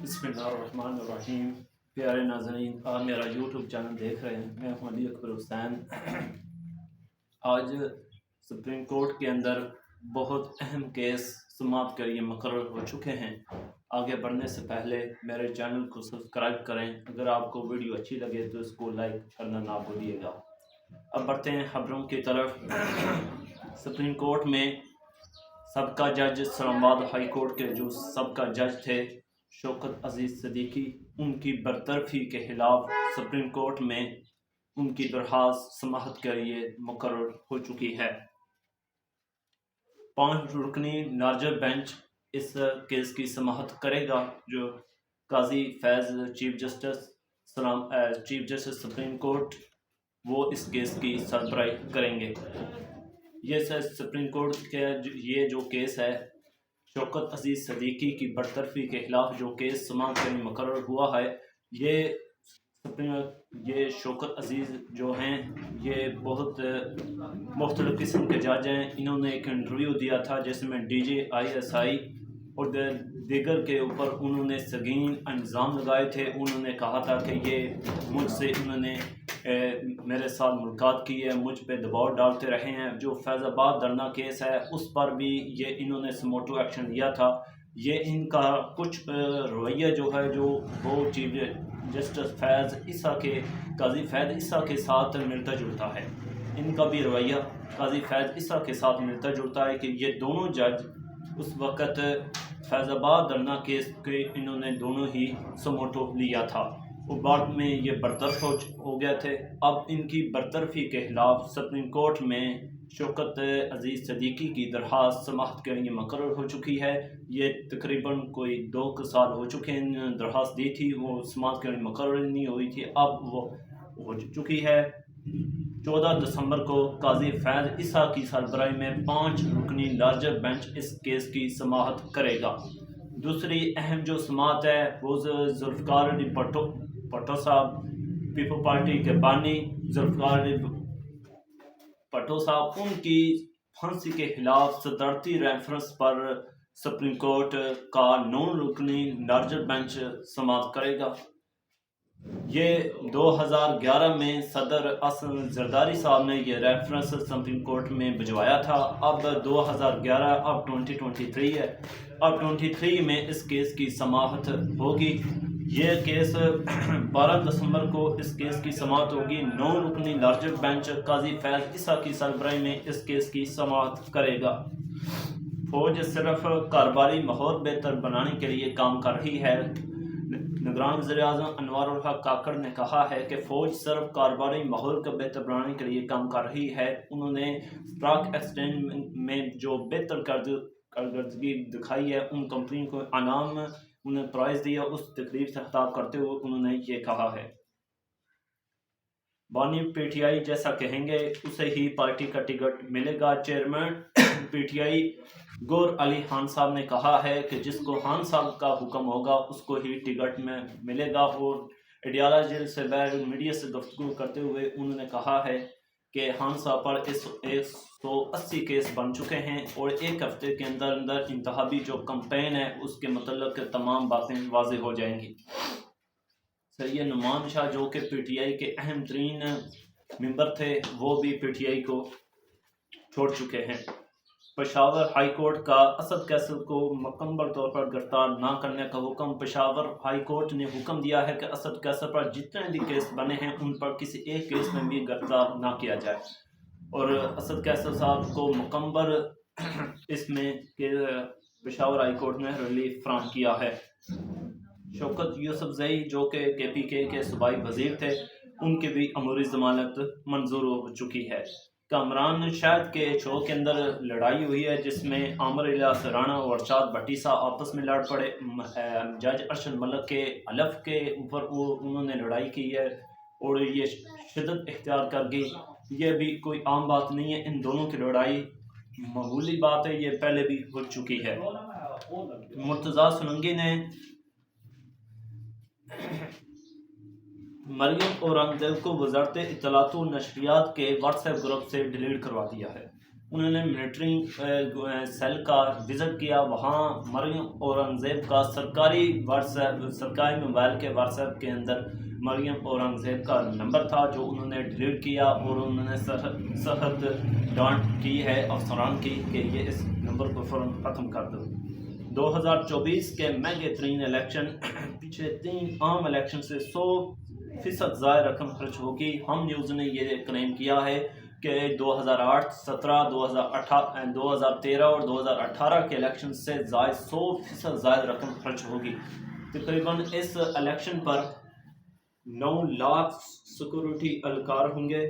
بسم اللہ الرحمن الرحیم۔ پیارے ناظرین، آپ میرا یوٹیوب چینل دیکھ رہے ہیں، میں ہوں علی اکبر حسین۔ آج سپریم کورٹ کے اندر بہت اہم کیس سماعت کے لیے مقرر ہو چکے ہیں۔ آگے بڑھنے سے پہلے میرے چینل کو سبسکرائب کریں۔ اگر آپ کو ویڈیو اچھی لگے تو اس کو لائک کرنا نہ بھولیے گا۔ اب بڑھتے ہیں خبروں کی طرف۔ سپریم کورٹ میں سابقہ جج اسلام آباد ہائی کورٹ کے جو سابقہ جج تھے شوکت عزیز صدیقی، ان کی برطرفی کے خلاف سپریم کورٹ میں ان کی درخواست سماعت کے لیے مقرر ہو چکی ہے۔ 5 رکنی لارجر بینچ اس کیس کی سماعت کرے گا، جو قاضی فیض چیف جسٹس سپریم کورٹ وہ اس کیس کی سربراہی کریں گے۔ یہ سپریم کورٹ کے یہ جو کیس ہے شوکت عزیز صدیقی کی برطرفی کے خلاف جو کیس سماعت کے لیے مقرر ہوا ہے، یہ شوکت عزیز جو ہیں یہ بہت مختلف قسم کے جج ہیں۔ انہوں نے ایک انٹرویو دیا تھا جس میں DJISI اور دیگر کے اوپر انہوں نے سنگین الزام لگائے تھے۔ انہوں نے کہا تھا کہ یہ مجھ سے انہوں نے میرے ساتھ ملاقات کی ہے، مجھ پہ دباؤ ڈالتے رہے ہیں۔ جو فیض آباد دھرنا کیس ہے اس پر بھی یہ انہوں نے سموٹو ایکشن لیا تھا۔ یہ ان کا کچھ رویہ جو ہے جو وہ چیف جسٹس قاضی فیض عیسیٰ کے ساتھ ملتا جلتا ہے۔ ان کا بھی رویہ قاضی فیض عیسیٰ کے ساتھ ملتا جلتا ہے کہ یہ دونوں جج اس وقت فیض آباد دھرنا کیس کے انہوں نے دونوں ہی سموٹو لیا تھا اور بعد میں یہ برطرف ہو گئے تھے۔ اب ان کی برطرفی کے خلاف سپریم کورٹ میں شوکت عزیز صدیقی کی درخواست سماعت کے لیے مقرر ہو چکی ہے۔ یہ تقریباً کوئی 2 سال ہو چکے ہیں، انہوں نے درخواست دی تھی، وہ سماعت کے لیے مقرر نہیں ہوئی تھی، اب وہ ہو چکی ہے۔ 14 دسمبر کو قاضی فیض عیسیٰ کی سربراہی میں 5 رکنی لارجر بینچ اس کیس کی سماعت کرے گا۔ دوسری اہم جو سماعت ہے وہ ذوالفقار علی بھٹو صاحب، پیپل پارٹی کے بانی ذوالفقار علی بھٹو صاحب، ان کی پھانسی کے خلاف صدارتی ریفرنس پر سپریم کورٹ کا 9 رکنی لارجر بینچ سماعت کرے گا۔ یہ 2011 میں صدر حسن زرداری صاحب نے یہ ریفرنس سپریم کورٹ میں بھجوایا تھا۔ اب 2011 اب 2023 ہے، اب 2023 میں اس کیس کی سماعت ہوگی۔ یہ کیس 12 دسمبر کو اس کیس کی سماعت ہوگی۔ 9 رکنی لارجر بینچ قاضی فیض عیسیٰ کی سربراہی میں اس کیس کی سماعت کرے گا۔ فوج صرف کاروباری ماحول بہتر بنانے کے لیے کام کر رہی ہے۔ نگران وزیر اعظم انوار الحق کاکڑ نے کہا ہے کہ فوج صرف کاروباری ماحول کو بہتر بنانے کے لیے کام کر رہی ہے۔ انہوں نے اسٹاک ایکسچینج میں جو بہتر کارکردگی دکھائی ہے ان کمپنیوں کو انعام انہیں پرائز دیا۔ اس تقریب سے خطاب کرتے ہوئے انہوں نے یہ کہا ہے۔ بانی PTI جیسا کہیں گے اسے ہی پارٹی کا ٹکٹ ملے گا۔ چیئرمین PTI گور علی خان صاحب نے کہا ہے کہ جس کو خان صاحب کا حکم ہوگا اس کو ہی ٹکٹ میں ملے گا، اور اڈیالہ جیل سے باہر میڈیا سے گفتگو کرتے ہوئے انہوں نے کہا ہے کہ خان صاحب پر 180 کیس بن چکے ہیں اور ایک ہفتے کے اندر اندر انتخابی جو کمپین ہے اس کے متعلق تمام باتیں واضح ہو جائیں گی۔ سید نعمان شاہ جو کہ PTI کے اہم ترین ممبر تھے وہ بھی PTI کو چھوڑ چکے ہیں۔ پشاور ہائی کورٹ کا اسد کیسر کو مکمل طور پر گرفتار نہ کرنے کا حکم۔ پشاور ہائی کورٹ نے حکم دیا ہے کہ اسد کیسر پر جتنے بھی کیس بنے ہیں ان پر کسی ایک کیس میں بھی گرفتار نہ کیا جائے، اور اسد کیسر صاحب کو مکمل اس میں پشاور ہائی کورٹ نے ریلیف فراہم کیا ہے۔ شوکت یوسف زئی جو کہ KPK کے صوبائی وزیر تھے، ان کی بھی عموری ضمانت منظور ہو چکی ہے۔ کامران شاہد کے شو کے اندر لڑائی ہوئی ہے جس میں عامر الیاس رانا اور ارشاد بھٹی صاحب آپس میں لڑ پڑے۔ جج ارشد ملک کے حلف کے اوپر انہوں نے لڑائی کی ہے اور یہ شدت اختیار کر گئی۔ یہ بھی کوئی عام بات نہیں ہے، ان دونوں کی لڑائی معمولی بات ہے، یہ پہلے بھی ہو چکی ہے۔ مرتضیٰ سننگی نے مریم اورنگزیب کو وزارت اطلاعات و نشریات کے واٹس ایپ گروپ سے ڈیلیٹ کروا دیا ہے۔ انہوں نے ملٹری سیل کا وزٹ کیا، وہاں مریم اورنگزیب کا سرکاری موبائل کے واٹس ایپ کے اندر مریم اورنگزیب کا نمبر تھا جو انہوں نے ڈیلیٹ کیا، اور انہوں نے سخت ڈانٹ کی ہے افسران کی کہ یہ اس نمبر کو فوراً ختم کر دو۔ 2024 کے مہنگے ترین الیکشن پچھلے 3 عام الیکشن سے 100% زائد رقم خرچ ہوگی۔ ہم نیوز نے یہ کلیم کیا ہے کہ 2008، 17، 2013 اور 2018 کے الیکشن سے 100% زائد رقم خرچ ہوگی۔ تقریباً اس الیکشن پر 9 لاکھ سیکورٹی اہلکار ہوں گے،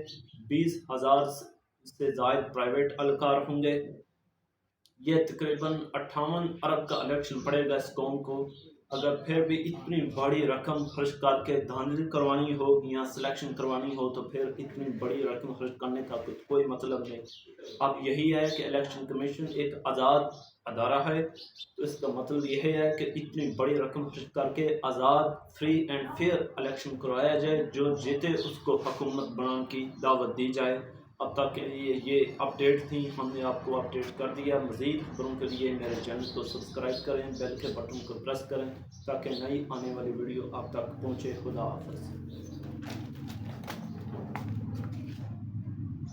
20,000 سے زائد پرائیویٹ اہلکار ہوں گے۔ یہ تقریباً 58 ارب کا الیکشن پڑے گا اس قوم کو۔ اگر پھر بھی اتنی بڑی رقم خرچ کر کے دھاندلی کروانی ہو یا سلیکشن کروانی ہو تو پھر اتنی بڑی رقم خرچ کرنے کا کوئی مطلب نہیں۔ اب یہی ہے کہ الیکشن کمیشن ایک آزاد ادارہ ہے، تو اس کا مطلب یہ ہے کہ اتنی بڑی رقم خرچ کر کے آزاد، فری اینڈ فیئر الیکشن کروایا جائے، جو جیتے اس کو حکومت بنانے کی دعوت دی جائے۔ اب تک کے لیے یہ اپڈیٹ تھی، ہم نے آپ کو اپڈیٹ کر دیا۔ مزید خبروں کے لیے میرے چینل کو سبسکرائب کریں، بیل کے بٹن کو پریس کریں تاکہ نئی آنے والی ویڈیو آپ تک پہنچے۔ خدا حافظ۔